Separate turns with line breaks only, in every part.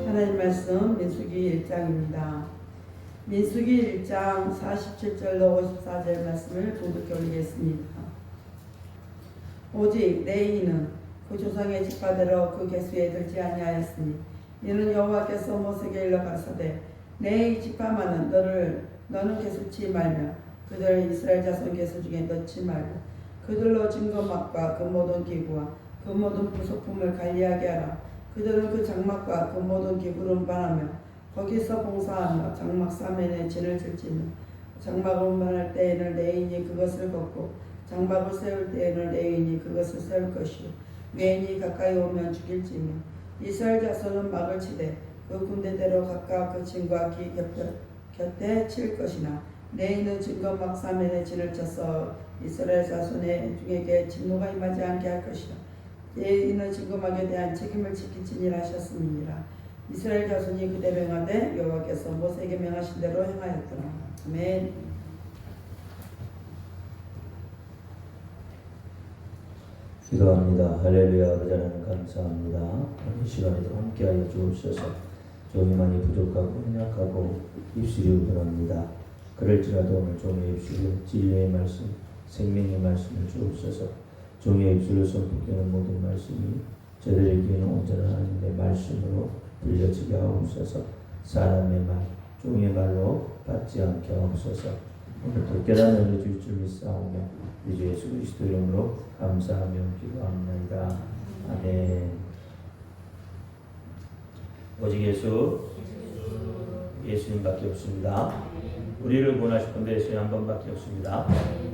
하나님 말씀 민수기 1장입니다. 민수기 1장 47절로 54절 말씀을 봉독해 올리겠습니다. 오직 내 이는 그 조상의 직파대로 그 계수에 들지 아니하였으니 이는 여호와께서 모세에게 일러 가라사대 내 직파만은 너는 계수치 말며 그들을 이스라엘 자손 계수 중에 넣지 말고 그들로 증거막과 그 모든 기구와 그 모든 부속품을 관리하게 하라. 그들은 그 장막과 그 모든 기구를 운반하며 거기서 봉사하며 장막 사면에 진을 질지며 장막을 운반할 때에는 레인이 그것을 걷고 장막을 세울 때에는 레인이 그것을 세울 것이요 외인이 가까이 오면 죽일지며 이스라엘 자손은 막을 치되 그 군대대로 각각 그 진과 기 곁에 칠 것이나 레인은 증거막 사면에 진을 쳐서 이스라엘 자손의 중에게 진노가 임하지 않게 할 것이라. 레인은 증거막에 대한 책임을 지킬지니라 하셨음이니라. 이스라엘 자손이 그대로 행하되 여호와께서 모세에게 명하신 대로 행하였더라. 아멘.
기도합니다. 할렐루야. 아버지 하나님 감사합니다. 오늘 시간에도 함께하여 주옵소서. 종이 많이 부족하고 연약하고 입술이 우분합니다. 그럴지라도 오늘 종의 입술에 진리의 말씀, 생명의 말씀을 주옵소서. 종의 입술을 선포하는 모든 말씀이 저들에게는 온전한 하나님의 말씀으로 들려지게 하옵소서. 사람의 말, 종의 말로 받지 않게 하옵소서. 오늘도 깨달은 은혜 주실 줄 믿사오며 우리 예수 그리스도 이름으로 감사하며 기도합니다. 아멘. 오직 예수님밖에 없습니다. 우리를 구원하실 분도 예수님 한 번밖에 없습니다.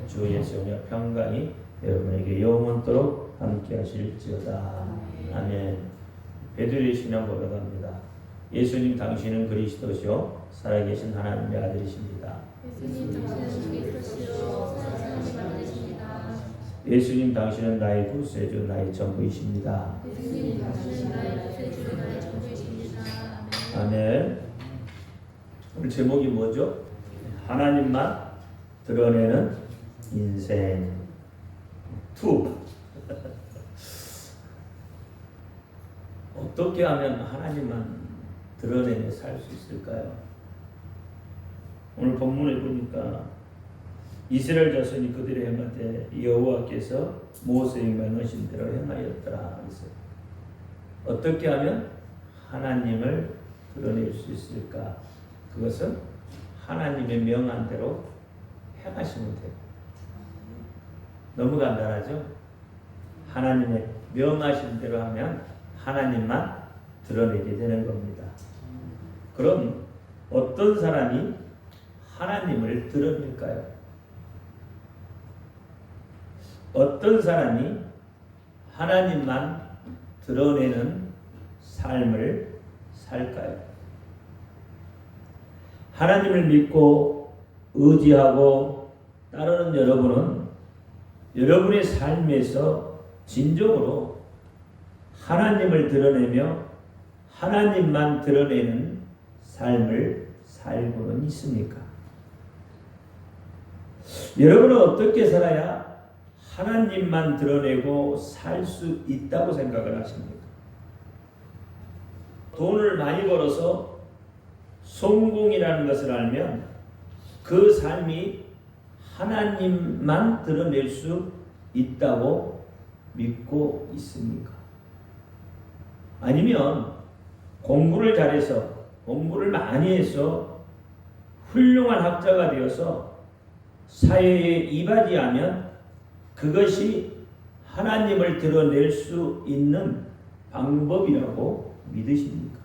주 예수님의 평강이 여러분에게 영원토록 함께 하실지어다. 아멘. 베드로의 신앙 고백합니다. 예수님 당신은 그리스도시요 살아계신 하나님의 아들이십니다. 예수님 당신은 나의 구세주 나의 전부이십니다. 아멘. 오늘 제목이 뭐죠? 하나님만 드러내는 인생 2. 어떻게 하면 하나님만 드러내며 살 수 있을까요? 오늘 본문에 보니까 이스라엘 자손이 그들의 행하되 여호와께서 모세에게 명하신 대로 행하였더라. 어떻게 하면 하나님을 드러낼 수 있을까? 그것은 하나님의 명한 대로 행하시면 돼요. 너무 간단하죠? 하나님의 명하신 대로 하면 하나님만 드러내게 되는 겁니다. 그럼 어떤 사람이 하나님을 드러낼까요? 어떤 사람이 하나님만 드러내는 삶을 살까요? 하나님을 믿고 의지하고 따르는 여러분은 여러분의 삶에서 진정으로 하나님을 드러내며 하나님만 드러내는 삶을 살고는 있습니까? 여러분은 어떻게 살아야 하나님만 드러내고 살 수 있다고 생각을 하십니까? 돈을 많이 벌어서 성공이라는 것을 알면 그 삶이 하나님만 드러낼 수 있다고 믿고 있습니까? 아니면 공부를 잘해서 공부를 많이 해서 훌륭한 학자가 되어서 사회에 이바지하면 그것이 하나님을 드러낼 수 있는 방법이라고 믿으십니까?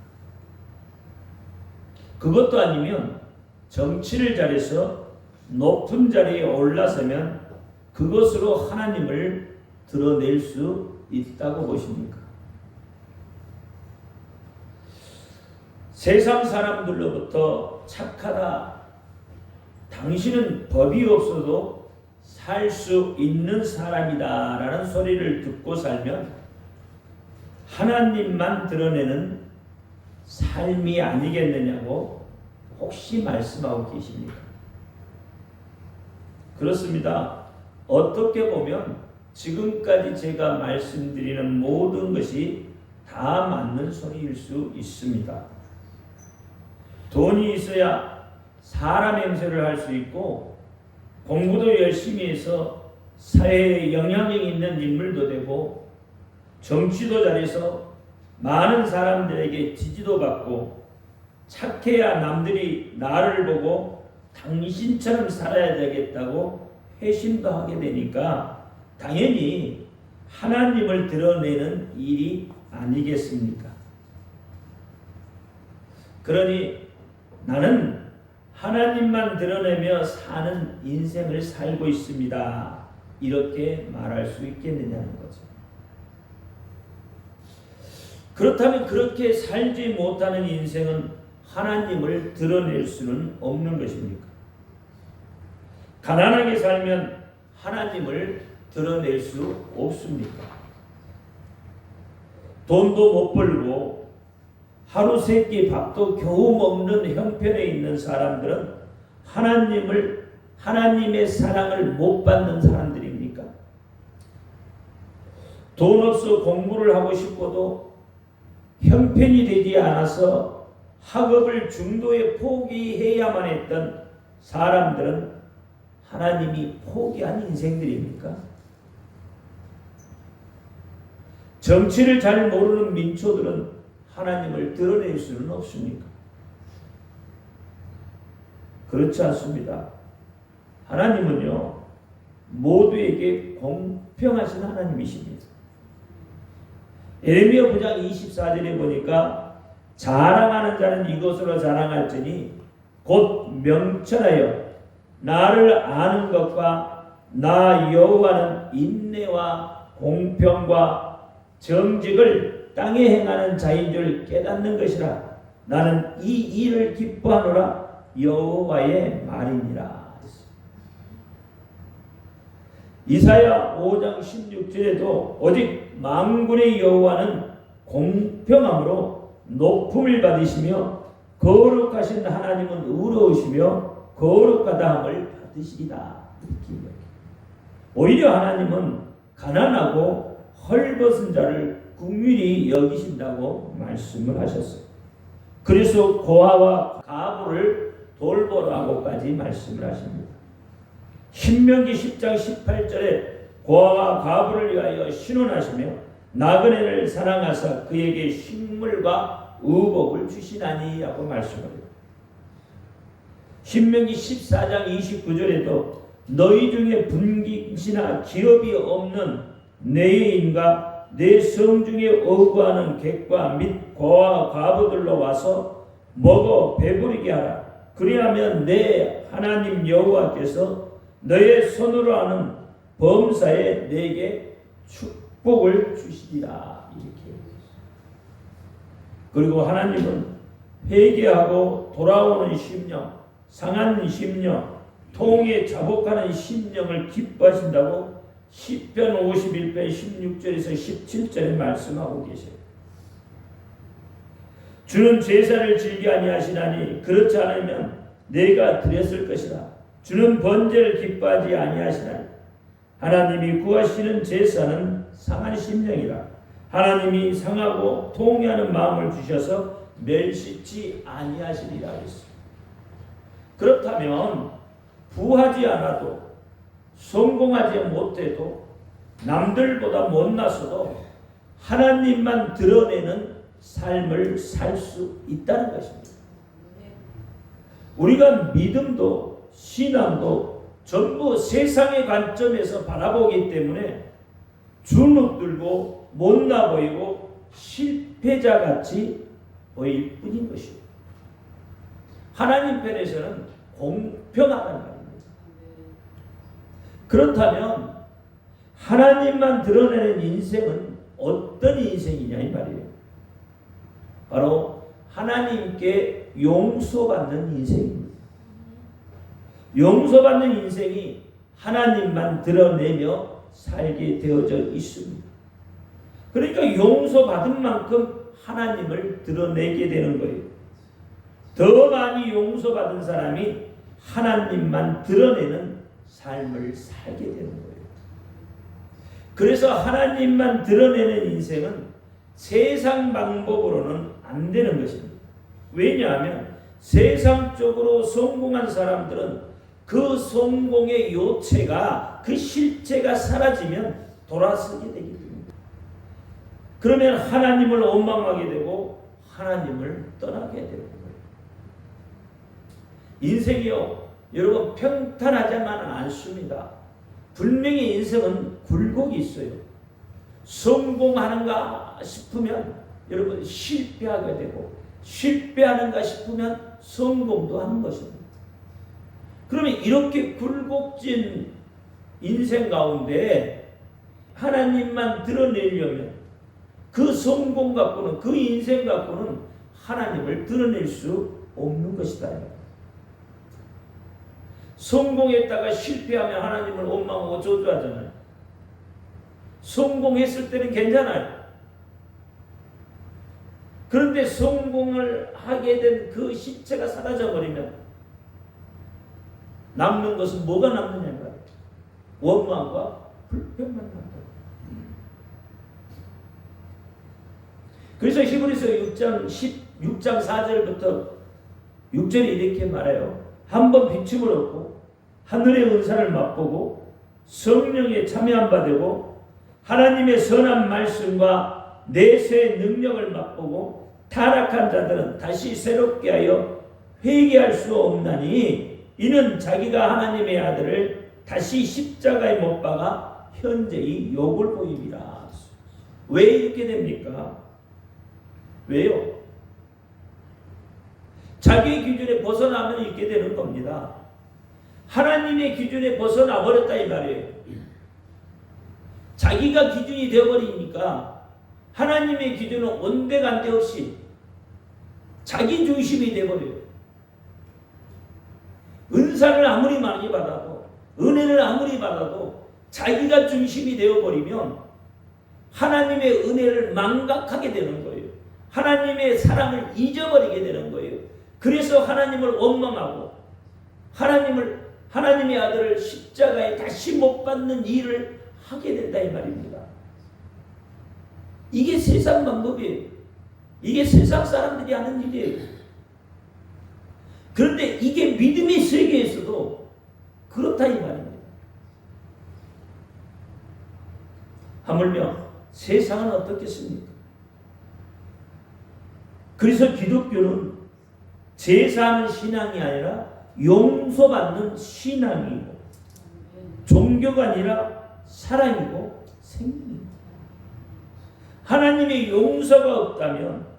그것도 아니면 정치를 잘해서 높은 자리에 올라서면 그것으로 하나님을 드러낼 수 있다고 보십니까? 세상 사람들로부터 착하다, 당신은 법이 없어도 살 수 있는 사람이다 라는 소리를 듣고 살면 하나님만 드러내는 삶이 아니겠느냐고 혹시 말씀하고 계십니까? 그렇습니다. 어떻게 보면 지금까지 제가 말씀드리는 모든 것이
다 맞는 소리일 수 있습니다. 돈이 있어야 사람 행세를 할 수 있고 공부도 열심히 해서 사회에 영향력 있는 인물도 되고 정치도 잘해서 많은 사람들에게 지지도 받고 착해야 남들이 나를 보고 당신처럼 살아야 되겠다고 회심도 하게 되니까 당연히 하나님을 드러내는 일이 아니겠습니까? 그러니 나는 하나님만 드러내며 사는 인생을 살고 있습니다. 이렇게 말할 수 있겠느냐는 거죠. 그렇다면 그렇게 살지 못하는 인생은 하나님을 드러낼 수는 없는 것입니까? 가난하게 살면 하나님을 드러낼 수 없습니까? 돈도 못 벌고 하루 세 끼 밥도 겨우 먹는 형편에 있는 사람들은 하나님의 사랑을 못 받는 사람들입니까? 돈 없어 공부를 하고 싶어도 형편이 되지 않아서 학업을 중도에 포기해야만 했던 사람들은 하나님이 포기한 인생들입니까? 정치를 잘 모르는 민초들은 하나님을 드러낼 수는 없습니까? 그렇지 않습니다. 하나님은요, 모두에게 공평하신 하나님이십니다. 에레미야 9장 24절에 보니까 자랑하는 자는 이것으로 자랑할지니 곧 명철하여 나를 아는 것과 나 여호와는 인내와 공평과 정직을 땅에 행하는 자인 줄 깨닫는 것이라. 나는 이 일을 기뻐하노라. 여호와의 말이니라. 이사야 5장 16절에도 오직 만군의 여호와는 공평함으로 높음을 받으시며 거룩하신 하나님은 의로우시며 거룩하다함을 받으시리라. 오히려 하나님은 가난하고 헐벗은 자를 긍휼히 여기신다고 말씀을 하셨어요. 그래서 고아와 가부를 돌보라고까지 말씀을 하십니다. 신명기 10장 18절에 고아와 가부를 위하여 신원하시며 나그네를 사랑하사 그에게 식물과 의복을 주시나니 하고 말씀합니다. 신명기 14장 29절에도 너희 중에 분깃이나 기업이 없는 내인과 내 성중에 어구하는 객과 및 고아와 과부들로 와서 먹어 배부르게 하라. 그리하면 내 하나님 여호와께서 너의 손으로 하는 범사에 내게 축복을 주시리라. 이렇게. 그리고 하나님은 회개하고 돌아오는 심령, 상한 심령, 통에 자복하는 심령을 기뻐하신다고 시편 51편 16절에서 17절에 말씀하고 계세요. 주는 제사를 즐겨 아니하시나니 그렇지 않으면 내가 드렸을 것이라. 주는 번제를 기뻐하지 아니하시나니 하나님이 구하시는 제사는 상한 심령이라. 하나님이 상하고 통회하는 마음을 주셔서 멸시치 아니하시리라 했습니다. 그렇다면 부하지 않아도 성공하지 못해도 남들보다 못나서도 하나님만 드러내는 삶을 살 수 있다는 것입니다. 우리가 믿음도 신앙도 전부 세상의 관점에서 바라보기 때문에 주눅들고 못나 보이고 실패자같이 보일 뿐인 것입니다. 하나님 편에서는 공평하다는 말입니다. 그렇다면 하나님만 드러내는 인생은 어떤 인생이냐 이 말이에요. 바로 하나님께 용서받는 인생입니다. 용서받는 인생이 하나님만 드러내며 살게 되어져 있습니다. 그러니까 용서받은 만큼 하나님을 드러내게 되는 거예요. 더 많이 용서받은 사람이 하나님만 드러내는 삶을 살게 되는 거예요. 그래서 하나님만 드러내는 인생은 세상 방법으로는 안 되는 것입니다. 왜냐하면 세상적으로 성공한 사람들은 그 성공의 요체가, 그 실체가 사라지면 돌아서게 되기 때문입니다. 그러면 하나님을 원망하게 되고 하나님을 떠나게 되는 거예요. 인생이요, 여러분 평탄하지만은 않습니다. 분명히 인생은 굴곡이 있어요. 성공하는가 싶으면 여러분 실패하게 되고, 실패하는가 싶으면 성공도 하는 것입니다. 그러면 이렇게 굴곡진 인생 가운데 하나님만 드러내려면 그 성공 갖고는, 그 인생 갖고는 하나님을 드러낼 수 없는 것이다. 성공했다가 실패하면 하나님을 원망하고 저주하잖아요. 성공했을 때는 괜찮아요. 그런데 성공을 하게 된 그 실체가 사라져버리면 남는 것은 뭐가 남느냐고요? 원망과 불평만 남다. 그래서 히브리서 6장 4절부터 6절에 이렇게 말해요. 한번 비춤을 얻고 하늘의 은사를 맛보고 성령에 참여한 바 되고 하나님의 선한 말씀과 내세의 능력을 맛보고 타락한 자들은 다시 새롭게 하여 회개할 수 없나니 이는 자기가 하나님의 아들을 다시 십자가에 못 박아 현재의 욕을 보임이라. 왜 이렇게 됩니까? 왜요? 자기의 기준에 벗어나면 이렇게 되는 겁니다. 하나님의 기준에 벗어나 버렸다 이 말이에요. 자기가 기준이 되어버리니까 하나님의 기준은 온데간데 없이 자기 중심이 되어버려요. 은사를 아무리 많이 받아도, 은혜를 아무리 받아도 자기가 중심이 되어버리면 하나님의 은혜를 망각하게 되는 거예요. 하나님의 사랑을 잊어버리게 되는 거예요. 그래서 하나님을 원망하고 하나님의 아들을 십자가에 다시 못 받는 일을 하게 된다 이 말입니다. 이게 세상 방법이에요. 이게 세상 사람들이 하는 일이에요. 그런데 이게 믿음의 세계에서도 그렇다 이 말입니다. 하물며 세상은 어떻겠습니까? 그래서 기독교는 제사하는 신앙이 아니라 용서받는 신앙이고, 종교가 아니라 사랑이고 생명입니다. 하나님의 용서가 없다면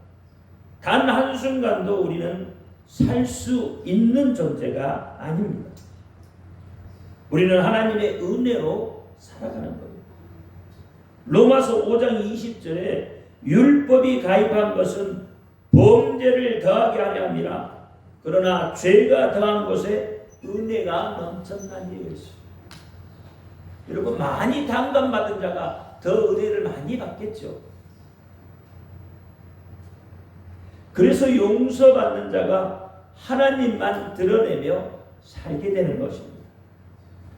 단 한순간도 우리는 살 수 있는 존재가 아닙니다. 우리는 하나님의 은혜로 살아가는 거예요. 로마서 5장 20절에 율법이 가입한 것은 범죄를 더하게 하려 함이라. 그러나 죄가 더한 곳에 은혜가 넘쳤나니 이랬어요. 여러분 많이 당감받은 자가 더 은혜를 많이 받겠죠. 그래서 용서받는 자가 하나님만 드러내며 살게 되는 것입니다.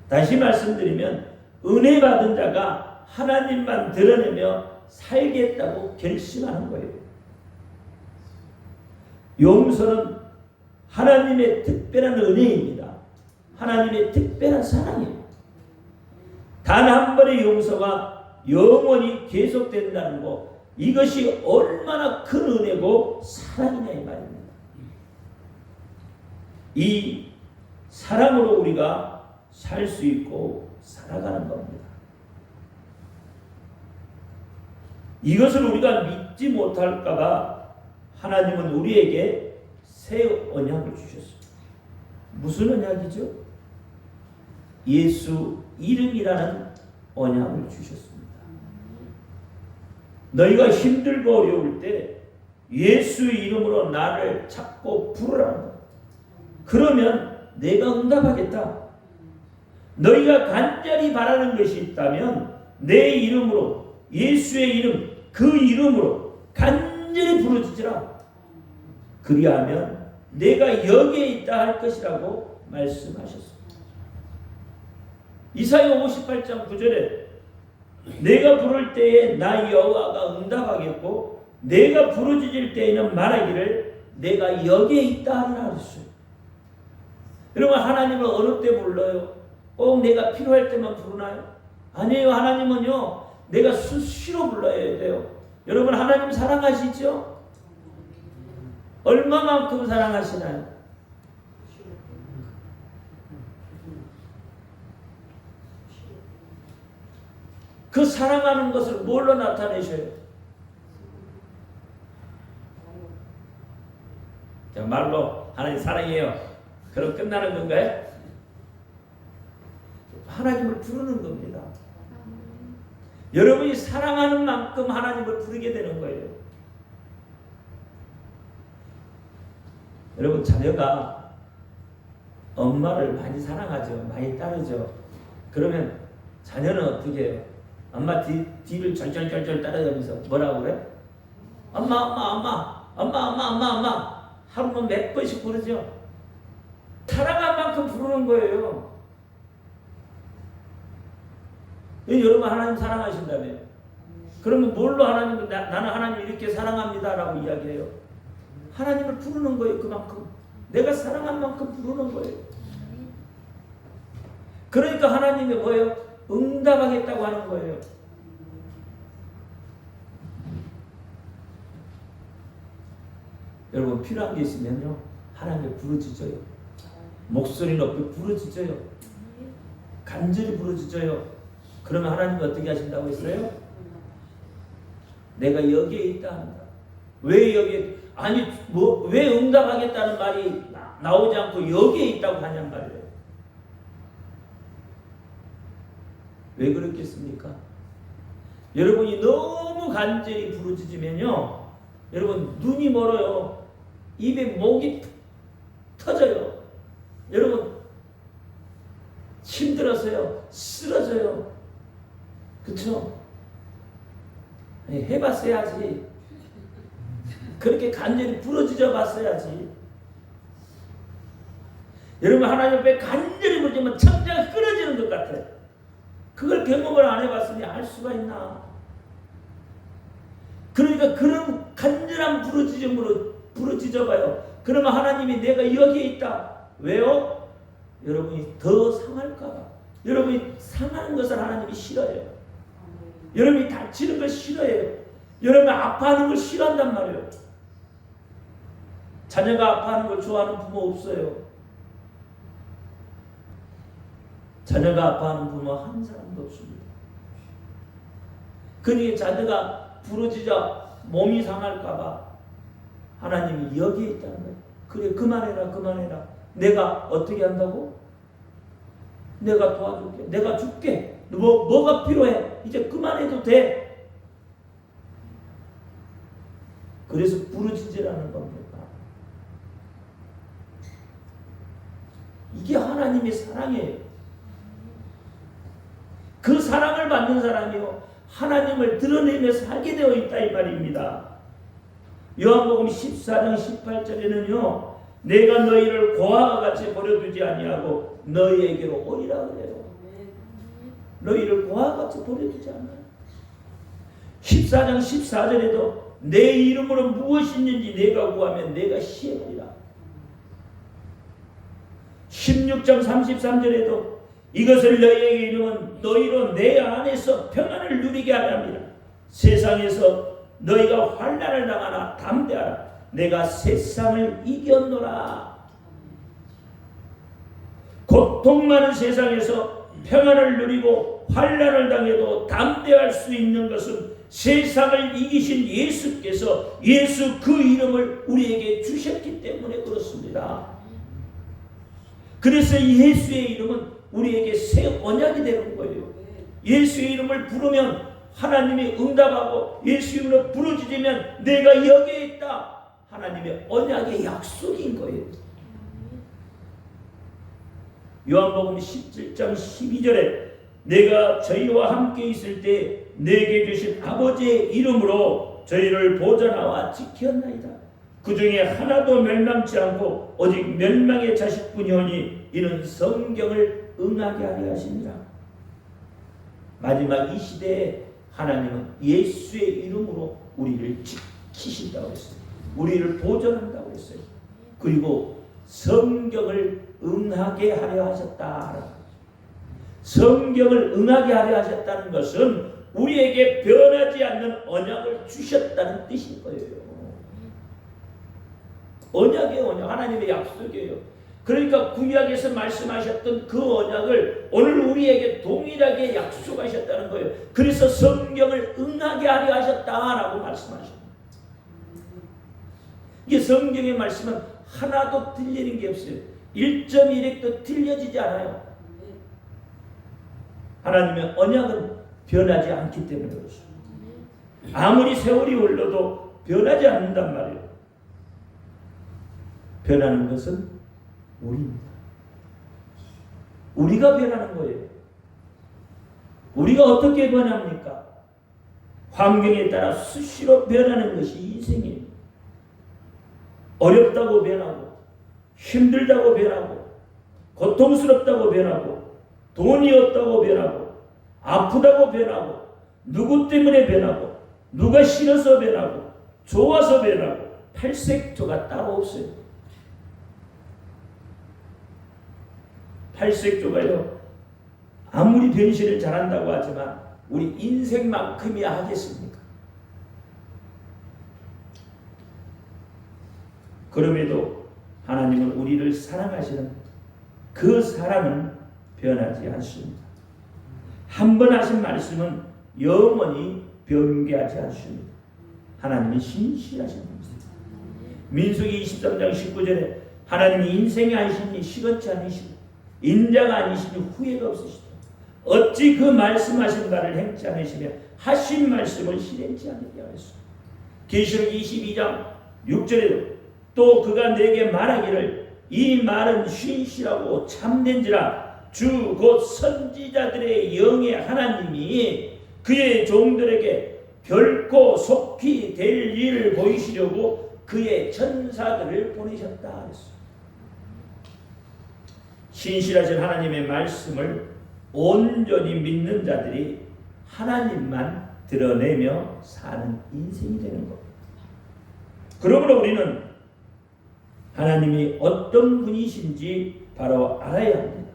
다시 말씀드리면 은혜 받은 자가 하나님만 드러내며 살겠다고 결심하는 거예요. 용서는 하나님의 특별한 은혜입니다. 하나님의 특별한 사랑이에요. 단 한 번의 용서가 영원히 계속된다는 것, 이것이 얼마나 큰 은혜고 사랑이냐 이 말입니다. 이 사랑으로 우리가 살 수 있고 살아가는 겁니다. 이것을 우리가 믿지 못할까 봐 하나님은 우리에게 새 언약을 주셨습니다. 무슨 언약이죠? 예수 이름이라는 언약을 주셨습니다. 너희가 힘들고 어려울 때 예수의 이름으로 나를 찾고 부르라. 그러면 내가 응답하겠다. 너희가 간절히 바라는 것이 있다면 내 이름으로, 예수의 이름, 그 이름으로 간절히 부르짖으라. 그리하면 내가 여기에 있다 할 것이라고 말씀하셨습니다. 이사야 58장 9절에 내가 부를 때에 나 여호와가 응답하겠고 내가 부르짖을 때에는 말하기를 내가 여기에 있다 하리라 그랬어요. 여러분 하나님을 어느 때 불러요? 꼭 내가 필요할 때만 부르나요? 아니에요. 하나님은요 내가 수시로 불러야 돼요. 여러분 하나님 사랑하시죠? 얼마만큼 사랑하시나요? 그 사랑하는 것을 뭘로 나타내셔요? 자, 말로 하나님 사랑해요. 그럼 끝나는 건가요? 하나님을 부르는 겁니다. 여러분이 사랑하는 만큼 하나님을 부르게 되는 거예요. 여러분 자녀가 엄마를 많이 사랑하죠. 많이 따르죠. 그러면 자녀는 어떻게 해요? 엄마 뒤를 절절절절 따라다니면서 뭐라고 그래? 엄마 하루만 몇 번씩 부르죠. 사랑한 만큼 부르는 거예요. 여러분 하나님 사랑하신다며. 그러면 뭘로 하나님 나는 하나님 이렇게 사랑합니다라고 이야기해요. 하나님을 부르는 거예요. 그만큼 내가 사랑한 만큼 부르는 거예요. 그러니까 하나님이 뭐예요? 응답하겠다고 하는 거예요. 여러분 필요한 게 있으면요 하나님을 부르짖어요. 목소리 높이 부르짖어요. 간절히 부르짖어요. 그러면 하나님이 어떻게 하신다고 했어요? 내가 여기에 있다 한다. 왜 여기에 아니 왜 응답하겠다는 말이 나오지 않고 여기에 있다고 하냔 말이에요. 왜 그렇겠습니까? 여러분이 너무 간절히 부르짖으면요 여러분 눈이 멀어요. 입에 목이 터져요. 여러분 힘들어서요 쓰러져요. 그쵸? 해봤어야지. 그렇게 간절히 부르짖어 봤어야지. 여러분 하나님 앞에 간절히 부르짖으면 천장이 끊어지는 것 같아요. 그걸 경험을 안 해봤으니 알 수가 있나? 그러니까 그런 간절한 부르짖음으로 부르짖어봐요. 그러면 하나님이 내가 여기에 있다. 왜요? 여러분이 더 상할까봐. 여러분이 상하는 것을 하나님이 싫어해요. 여러분이 다치는 걸 싫어해요. 여러분이 아파하는 걸 싫어한단 말이에요. 자녀가 아파하는 걸 좋아하는 부모 없어요. 자녀가 아파하는 부모 한 사람도 없습니다. 그러니까 자녀가 부러지자 몸이 상할까봐 하나님이 여기에 있다는 거예요. 그래 그만해라. 내가 어떻게 한다고? 내가 도와줄게. 내가 줄게. 뭐가 필요해? 이제 그만해도 돼. 그래서 부르짖으라는 겁니다. 이게 하나님의 사랑이에요. 그 사랑을 받는 사람이요 하나님을 드러내며 살게 되어 있다 이 말입니다. 요한복음 14장 18절에는요 내가 너희를 고아와 같이 버려두지 아니하고 너희에게로 오리라 그래요. 너희를 고아와 같이 버려두지 않아요. 14장 14절에도 내 이름으로 무엇이 있는지 내가 구하면 내가 시행하리라. 16장 33절에도 이것을 너희에게 이루면 너희로 내 안에서 평안을 누리게 하려 함이라. 세상에서 너희가 환난을 당하나 담대하라. 내가 세상을 이겼노라. 고통 많은 세상에서 평안을 누리고 환난을 당해도 담대할 수 있는 것은 세상을 이기신 예수께서 예수 그 이름을 우리에게 주셨기 때문에 그렇습니다. 그래서 이 예수의 이름은 우리에게 새 언약이 되는 거예요. 예수의 이름을 부르면 하나님이 응답하고 예수 이름으로 부르짖으면 내가 여기에 있다. 하나님의 언약의 약속인 거예요. 요한복음 17장 12절에 내가 저희와 함께 있을 때 내게 주신 아버지의 이름으로 저희를 보존하와 지켰나이다. 그 중에 하나도 멸망치 않고 오직 멸망의 자식뿐이오니 이는 성경을 응하게 하려 하십니다. 마지막 이 시대에 하나님은 예수의 이름으로 우리를 지키신다고 했어요. 우리를 보존한다고 했어요. 그리고 성경을 응하게 하려 하셨다. 성경을 응하게 하려 하셨다는 것은 우리에게 변하지 않는 언약을 주셨다는 뜻인 거예요. 언약이에요. 언약. 하나님의 약속이에요. 그러니까 구약에서 말씀하셨던 그 언약을 오늘 우리에게 동일하게 약속하셨다는 거예요. 그래서 성경을 응하게 하려 하셨다라고 말씀하셨습니다. 이게 성경의 말씀은 하나도 틀리는 게 없어요. 1.1핵도 틀려지지 않아요. 하나님의 언약은 변하지 않기 때문에 그렇습니다. 아무리 세월이 흘러도 변하지 않는단 말이에요. 변하는 것은 우리입니다. 우리가 변하는 거예요. 우리가 어떻게 변합니까? 환경에 따라 수시로 변하는 것이 인생이에요. 어렵다고 변하고, 힘들다고 변하고, 고통스럽다고 변하고, 돈이 없다고 변하고, 아프다고 변하고, 누구 때문에 변하고, 누가 싫어서 변하고, 좋아서 변하고, 팔색조가 따로 없어요. 팔색조가요, 아무리 변신을 잘한다고 하지만 우리 인생만큼이야 하겠습니까? 그럼에도 하나님은 우리를 사랑하시는 그 사랑은 변하지 않습니다. 한 번 하신 말씀은 영원히 변개하지 않습니다. 하나님이 신실하신 분이세요. 민수기 23장 19절에 하나님이 인생이 아니시니 시건치 않으시고 인자가 아니시니 후회가 없으시다. 어찌 그 말씀하신 바를 행치 않으시며 하신 말씀을 실행치 않으게 하였소. 계시록 22장 6절에도 또 그가 내게 말하기를 이 말은 신실하고 참된지라 주 곧 선지자들의 영의 하나님이 그의 종들에게 결코 속히 될 일을 보이시려고 그의 천사들을 보내셨다 했어. 신실하신 하나님의 말씀을 온전히 믿는 자들이 하나님만 드러내며 사는 인생이 되는 겁니다. 그러므로 우리는 하나님이 어떤 분이신지 바로 알아야 합니다.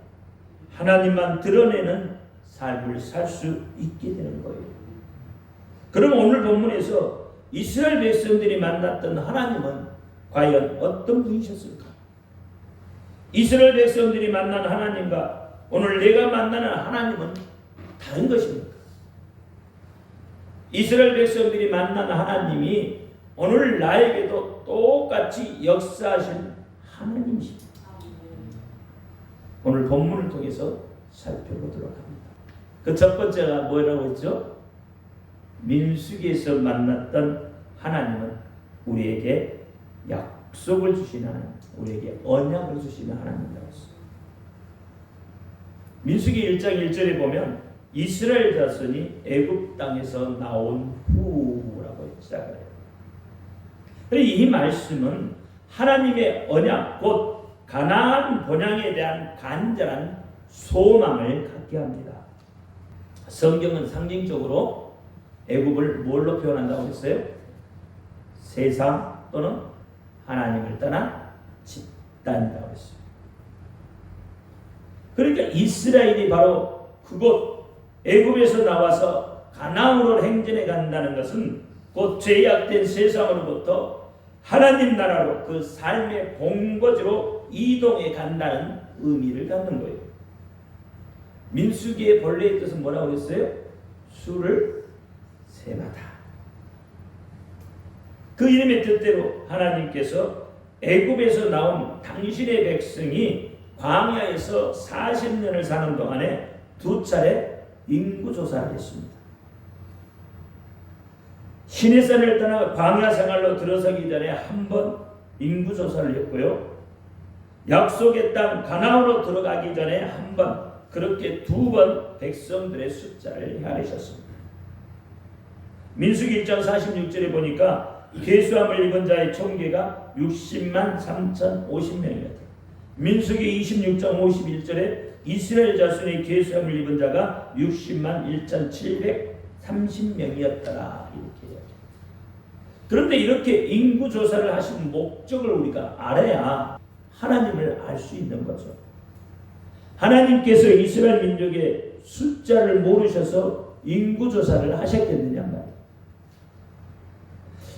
하나님만 드러내는 삶을 살 수 있게 되는 거예요. 그럼 오늘 본문에서 이스라엘 백성들이 만났던 하나님은 과연 어떤 분이셨을까? 이스라엘 백성들이 만난 하나님과 오늘 내가 만나는 하나님은 다른 것입니까? 이스라엘 백성들이 만난 하나님이 오늘 나에게도 똑같이 역사하신 하나님이십니다. 오늘 본문을 통해서 살펴보도록 합니다. 그 첫 번째가 뭐라고 했죠? 민수기에서 만났던 하나님은 우리에게 약속을 주시는 하나님, 우리에게 언약을 주시는 하나님이라고 했습니다. 민수기 1장 1절에 보면 이스라엘 자손이 애굽 땅에서 나온 후라고 시작을 해요. 이 말씀은 하나님의 언약, 곧 가나안 본향에 대한 간절한 소망을 갖게 합니다. 성경은 상징적으로 애굽을 뭘로 표현한다고 했어요? 세상 또는 하나님을 떠난 집단이라고 했어요. 그러니까 이스라엘이 바로 그곳 애굽에서 나와서 가나안으로 행진해 간다는 것은 곧 죄악된 세상으로부터 하나님 나라로 그 삶의 본거지로 이동해 간다는 의미를 갖는 거예요. 민수기의 본래의 뜻은 뭐라고 했어요? 수를 세마다. 그 이름의 뜻대로 하나님께서 애굽에서 나온 당신의 백성이 광야에서 40년을 사는 동안에 2차례 인구조사를 했습니다. 시내산을 떠나 광야 생활로 들어서기 전에 한 번 인구조사를 했고요. 약속의 땅 가나안으로 들어가기 전에 한 번, 그렇게 2번 백성들의 숫자를 헤아리셨습니다. 민수기 1장 46절에 보니까 계수함을 입은 자의 총계가 60만 3,050명이었다. 민수기 26장 51절에 이스라엘 자손의 계수함을 입은 자가 60만 1,730명이었더라 이렇게 해요. 그런데 이렇게 인구 조사를 하신 목적을 우리가 알아야 하나님을 알 수 있는 거죠. 하나님께서 이스라엘 민족의 숫자를 모르셔서 인구 조사를 하셨겠느냐 말이에요.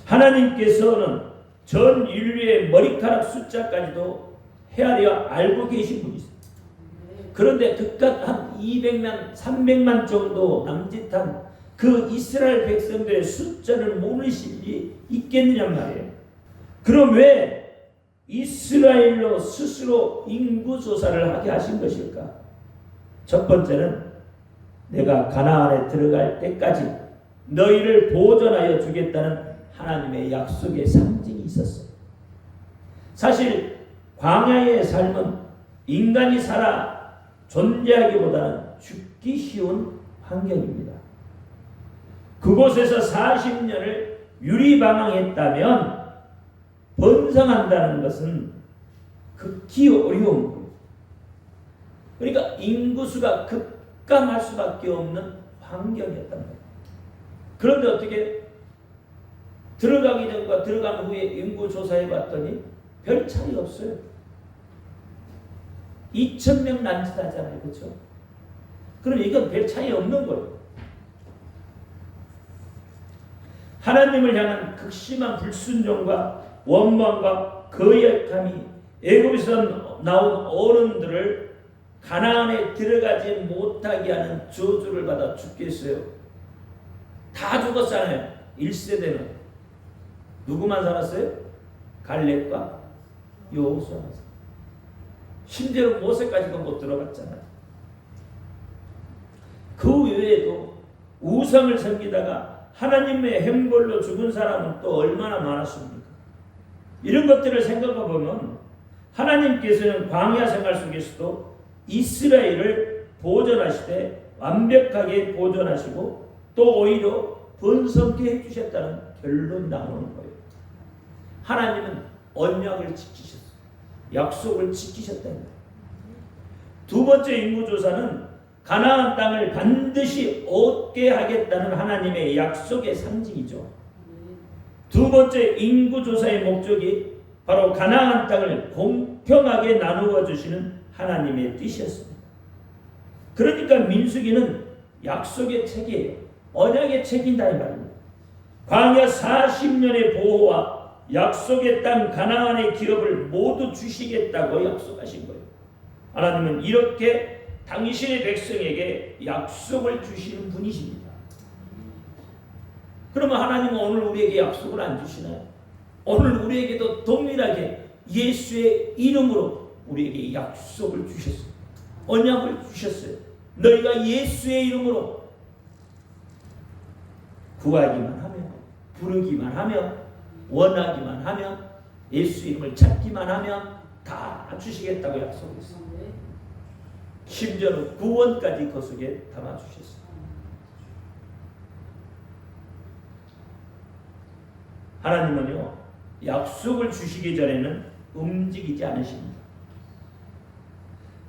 하나님께서는 전 인류의 머리카락 숫자까지도 헤아려 알고 계신 분이세요. 그런데 그깟 한 200만, 300만 정도 남짓한 그 이스라엘 백성들의 숫자를 모르실 리 있겠느냐 말이에요. 그럼 왜 이스라엘로 스스로 인구조사를 하게 하신 것일까? 첫 번째는 내가 가나안에 들어갈 때까지 너희를 보존하여 주겠다는 하나님의 약속의 상징이 있었어요. 사실 광야의 삶은 인간이 살아 존재하기보다는 죽기 쉬운 환경입니다. 그곳에서 40년을 유리방황했다면 번성한다는 것은 극히 어려운 거예요. 그러니까 인구수가 급감할 수밖에 없는 환경이었단 말이에요. 그런데 어떻게 들어가기 전과 들어간 후에 인구 조사해 봤더니 별 차이 없어요. 2,000명 남짓하잖아요. 그렇죠? 그럼 이건 별 차이 없는 거예요. 하나님을 향한 극심한 불순종과 원망과 거역함이 애굽에서 나온 어른들을 가나안에 들어가지 못하게 하는 저주를 받아 죽겠어요. 다 죽었잖아요. 1세대는 누구만 살았어요? 갈렙과 여호수아만. 심지어 모세까지도 못 들어갔잖아요. 그 외에도 우상을 섬기다가 하나님의 행벌로 죽은 사람은 또 얼마나 많았습니까? 이런 것들을 생각해 보면 하나님께서는 광야 생활 속에서도 이스라엘을 보존하시되 완벽하게 보존하시고 또 오히려 번성케 해주셨다는 결론이 나오는 거예요. 하나님은 언약을 지키셨어요. 약속을 지키셨다는 거예요. 두 번째 인구조사는 가나안 땅을 반드시 얻게 하겠다는 하나님의 약속의 상징이죠. 두 번째 인구조사의 목적이 바로 가나안 땅을 공평하게 나누어 주시는 하나님의 뜻이었습니다. 그러니까 민수기는 약속의 책이에요. 언약의 책이다 이 말입니다. 광야 40년의 보호와 약속의 땅 가나안의 기업을 모두 주시겠다고 약속하신 거예요. 하나님은 이렇게 당신의 백성에게 약속을 주시는 분이십니다. 그러면 하나님은 오늘 우리에게 약속을 안 주시나요? 오늘 우리에게도 동일하게 예수의 이름으로 우리에게 약속을 주셨어요. 언약을 주셨어요. 너희가 예수의 이름으로 구하기만 하면, 부르기만 하면, 원하기만 하면, 예수 이름을 찾기만 하면 다 주시겠다고 약속했어요. 심지어는 구원까지 그 속에 담아주셨어요. 하나님은요, 약속을 주시기 전에는 움직이지 않으십니다.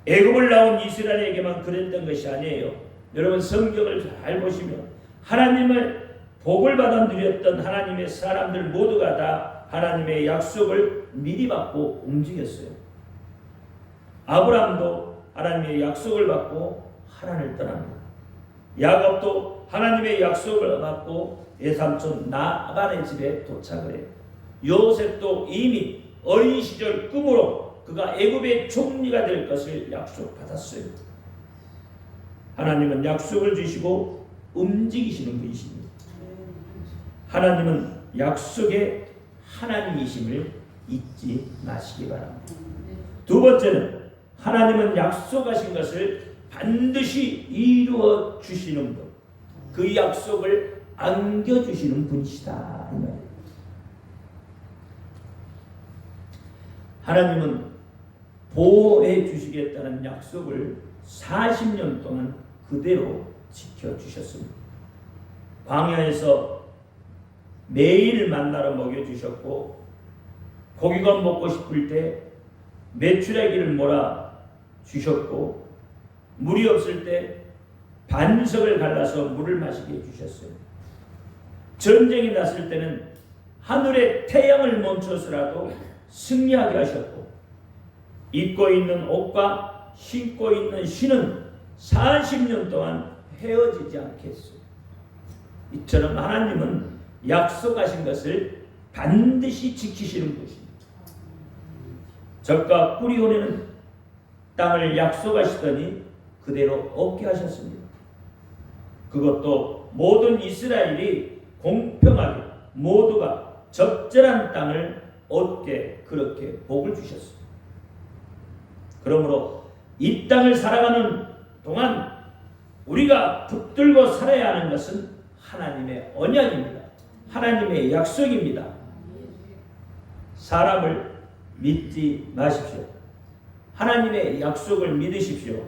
애굽을 나온 이스라엘에게만 그랬던 것이 아니에요. 여러분 성경을 잘 보시면 하나님을 복을 받아 누렸던 하나님의 사람들 모두가 다 하나님의 약속을 미리 받고 움직였어요. 아브라함도 하나님의 약속을 받고 하란을 떠납니다. 야곱도 하나님의 약속을 받고 외삼촌 라반의 집에 도착을 해요. 요셉도 이미 어린 시절 꿈으로 그가 애굽의 총리가 될 것을 약속받았어요. 하나님은 약속을 주시고 움직이시는 분이십니다. 하나님은 약속의 하나님이심을 잊지 마시기 바랍니다. 두 번째는 하나님은 약속하신 것을 반드시 이루어 주시는 분, 그 약속을 안겨주시는 분이시다. 하나님은 보호해 주시겠다는 약속을 40년 동안 그대로 지켜주셨습니다. 광야에서 매일 만나러 먹여주셨고, 고기가 먹고 싶을 때 메추라기를 몰아 주셨고, 물이 없을 때 반석을 갈라서 물을 마시게 해주셨어요. 전쟁이 났을 때는 하늘의 태양을 멈춰서라도 승리하게 하셨고, 입고 있는 옷과 신고 있는 신은 40년 동안 헤어지지 않게 했어요. 이처럼 하나님은 약속하신 것을 반드시 지키시는 분이십니다. 젖과 꿀이 흐르는 땅을 약속하시더니 그대로 얻게 하셨습니다. 그것도 모든 이스라엘이 공평하게 모두가 적절한 땅을 얻게 그렇게 복을 주셨습니다. 그러므로 이 땅을 살아가는 동안 우리가 붙들고 살아야 하는 것은 하나님의 언약입니다. 하나님의 약속입니다. 사람을 믿지 마십시오. 하나님의 약속을 믿으십시오.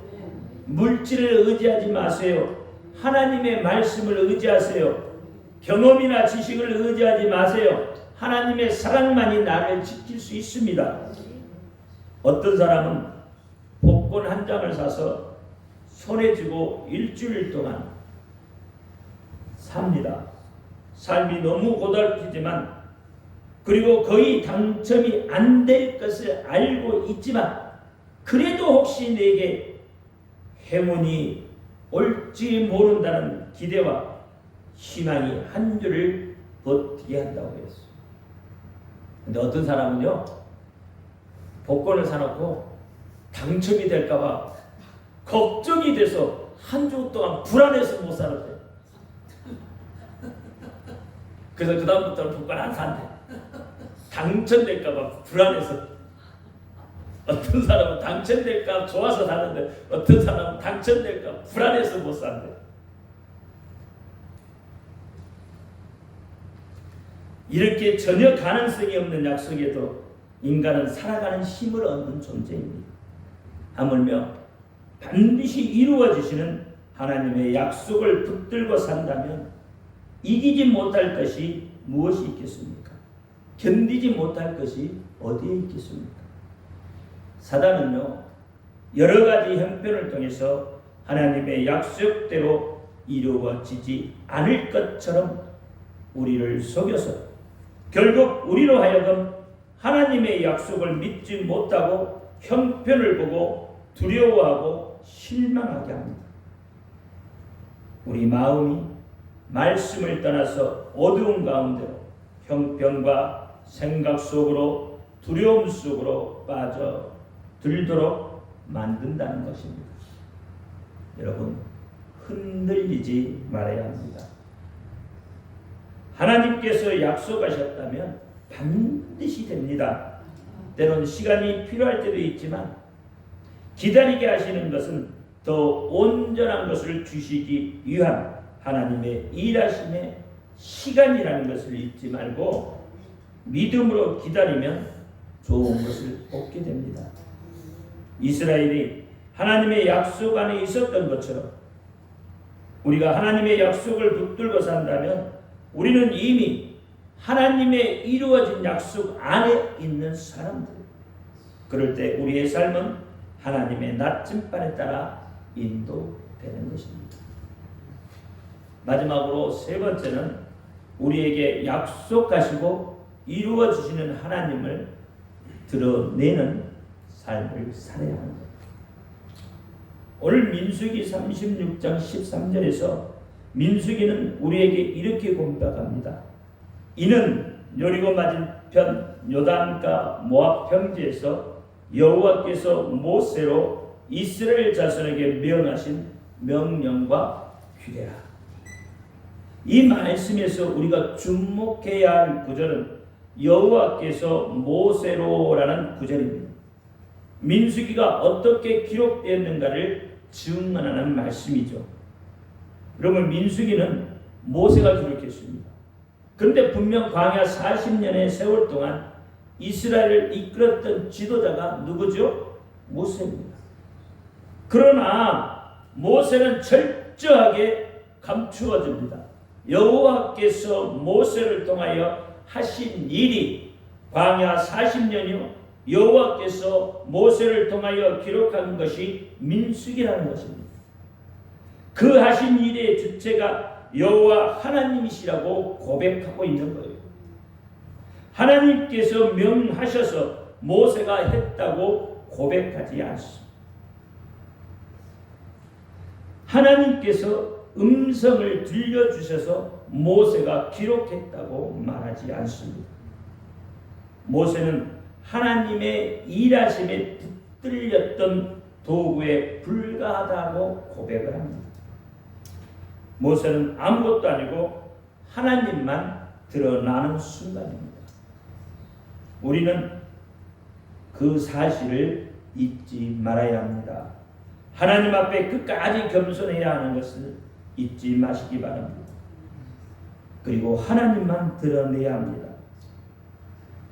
물질을 의지하지 마세요. 하나님의 말씀을 의지하세요. 경험이나 지식을 의지하지 마세요. 하나님의 사랑만이 나를 지킬 수 있습니다. 어떤 사람은 복권 한 장을 사서 손에 쥐고 일주일 동안 삽니다. 삶이 너무 고달프지만, 그리고 거의 당첨이 안 될 것을 알고 있지만, 그래도 혹시 내게 행운이 올지 모른다는 기대와 희망이 한 주를 버티게 한다고 했어요. 근데 어떤 사람은요, 복권을 사놓고 당첨이 될까봐 걱정이 돼서 한 주 동안 불안해서 못 살았대요. 그래서 그 다음부터는 복권 안 산대. 당첨될까봐 불안해서. 어떤 사람은 당첨될까 좋아서 사는데, 어떤 사람은 당첨될까 불안해서 못 산대. 이렇게 전혀 가능성이 없는 약속에도 인간은 살아가는 힘을 얻는 존재입니다. 하물며 반드시 이루어지시는 하나님의 약속을 붙들고 산다면 이기지 못할 것이 무엇이 있겠습니까? 견디지 못할 것이 어디에 있겠습니까? 사단은요, 여러 가지 형편을 통해서 하나님의 약속대로 이루어지지 않을 것처럼 우리를 속여서 결국 우리로 하여금 하나님의 약속을 믿지 못하고 형편을 보고 두려워하고 실망하게 합니다. 우리 마음이 말씀을 떠나서 어두운 가운데로 형편과 생각 속으로 두려움 속으로 빠져들도록 만든다는 것입니다. 여러분, 흔들리지 말아야 합니다. 하나님께서 약속하셨다면 반드시 됩니다. 때론 시간이 필요할 때도 있지만 기다리게 하시는 것은 더 온전한 것을 주시기 위한 하나님의 일하심의 시간이라는 것을 잊지 말고 믿음으로 기다리면 좋은 것을 얻게 됩니다. 이스라엘이 하나님의 약속 안에 있었던 것처럼 우리가 하나님의 약속을 붙들고 산다면 우리는 이미 하나님의 이루어진 약속 안에 있는 사람들. 그럴 때 우리의 삶은 하나님의 나침반에 따라 인도되는 것입니다. 마지막으로 세 번째는 우리에게 약속하시고 이루어 주시는 하나님을 드러내는 삶을 살아야 합니다. 오늘 민수기 36장 13절에서 민수기는 우리에게 이렇게 공박합니다. 이는 여리고 맞은편 요단가 모압 평지에서 여호와께서 모세로 이스라엘 자손에게 명하신 명령과 규례라. 이 말씀에서 우리가 주목해야 할 구절은 여호와께서 모세로라는 구절입니다. 민수기가 어떻게 기록되었는가를 증언하는 말씀이죠. 여러분, 민수기는 모세가 기록했습니다. 그런데 분명 광야 40년의 세월 동안 이스라엘을 이끌었던 지도자가 누구죠? 모세입니다. 그러나 모세는 철저하게 감추어집니다. 여호와께서 모세를 통하여 하신 일이 광야 40년이요 여호와께서 모세를 통하여 기록한 것이 민수기라는 것입니다. 그 하신 일의 주체가 여호와 하나님이시라고 고백하고 있는 거예요. 하나님께서 명하셔서 모세가 했다고 고백하지 않습니다. 하나님께서 음성을 들려주셔서 모세가 기록했다고 말하지 않습니다. 모세는 하나님의 일하심에 붙들렸던 도구에 불과하다고 고백을 합니다. 모세는 아무것도 아니고 하나님만 드러나는 순간입니다. 우리는 그 사실을 잊지 말아야 합니다. 하나님 앞에 끝까지 겸손해야 하는 것을 잊지 마시기 바랍니다. 그리고 하나님만 드러내야 합니다.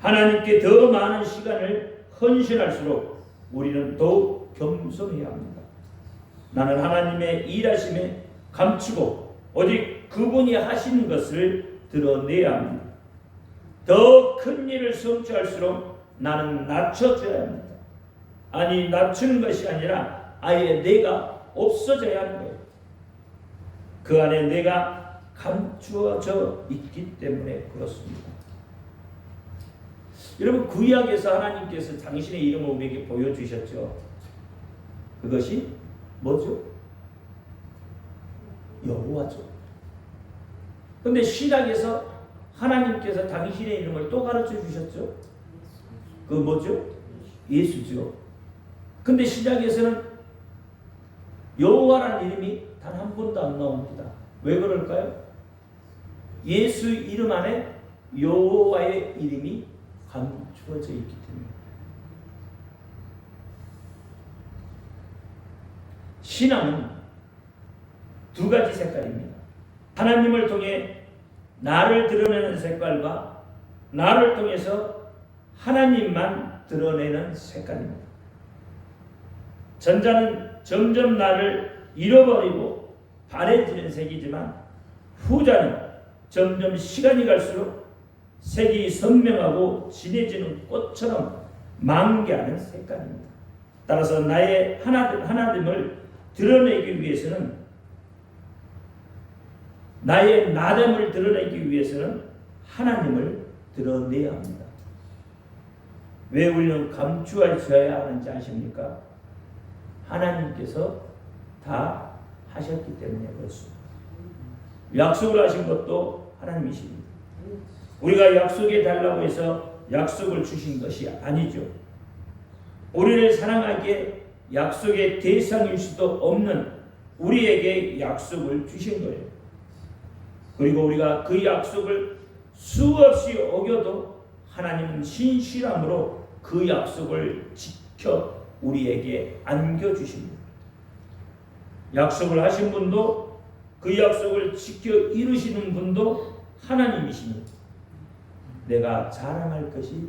하나님께 더 많은 시간을 헌신할수록 우리는 더욱 겸손해야 합니다. 나는 하나님의 일하심에 감추고 오직 그분이 하시는 것을 드러내야 합니다. 더 큰 일을 성취할수록 나는 낮춰져야 합니다. 아니, 낮추는 것이 아니라 아예 내가 없어져야 하는 거예요. 그 안에 내가 감추어져 있기 때문에 그렇습니다. 여러분, 구약에서 하나님께서 당신의 이름을 우리에게 보여주셨죠. 그것이 뭐죠? 여호와죠. 그런데 신약에서 하나님께서 당신의 이름을 또 가르쳐 주셨죠. 그 뭐죠? 예수죠. 근데 신약에서는 여호와라는 이름이 단 한 번도 안 나옵니다. 왜 그럴까요? 예수 이름 안에 여호와의 이름이 감추어져 있기 때문에. 신앙은 두 가지 색깔입니다. 하나님을 통해 나를 드러내는 색깔과 나를 통해서 하나님만 드러내는 색깔입니다. 전자는 점점 나를 잃어버리고 바래지는 색이지만 후자는 점점 시간이 갈수록 색이 선명하고 진해지는 꽃처럼 만개하는 색깔입니다. 따라서 나의 하나님을 드러내기 위해서는, 나의 나됨을 드러내기 위해서는 하나님을 드러내야 합니다. 왜 우리는 감추어져야 하는지 아십니까? 하나님께서 다 하셨기 때문에 그렇습니다. 약속을 하신 것도 하나님이십니다. 우리가 약속해 달라고 해서 약속을 주신 것이 아니죠. 우리를 사랑하기에 약속의 대상일 수도 없는 우리에게 약속을 주신 거예요. 그리고 우리가 그 약속을 수없이 어겨도 하나님은 신실함으로 그 약속을 지켜 우리에게 안겨주십니다. 약속을 하신 분도 그 약속을 지켜 이루시는 분도 하나님이십니다. 내가 자랑할 것이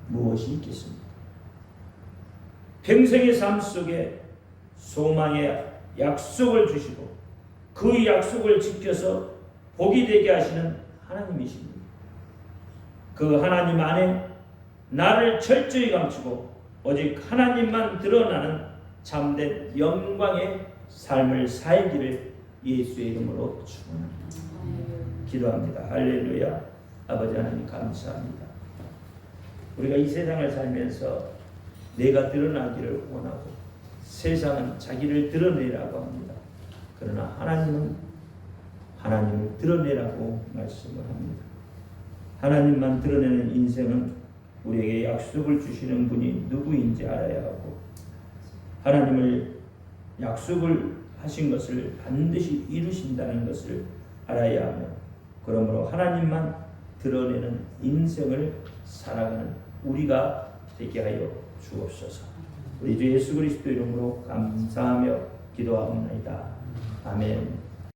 무엇이 있겠습니까? 평생의 삶 속에 소망의 약속을 주시고 그 약속을 지켜서 복이 되게 하시는 하나님이십니다. 그 하나님 안에 나를 철저히 감추고 오직 하나님만 드러나는 참된 영광의 삶을 살기를 예수의 이름으로 축원합니다. 기도합니다. 할렐루야. 아버지 하나님 감사합니다. 우리가 이 세상을 살면서 내가 드러나기를 원하고 세상은 자기를 드러내라고 합니다. 그러나 하나님은 하나님을 드러내라고 말씀을 합니다. 하나님만 드러내는 인생은 우리에게 약속을 주시는 분이 누구인지 알아야 하고 하나님을 약속을 하신 것을 반드시 이루신다는 것을 알아야 하며 그러므로 하나님만 드러내는 인생을 살아가는 우리가 되게 하여 주옵소서. 우리 주 예수 그리스도 이름으로 감사하며 기도하옵나이다. 아멘.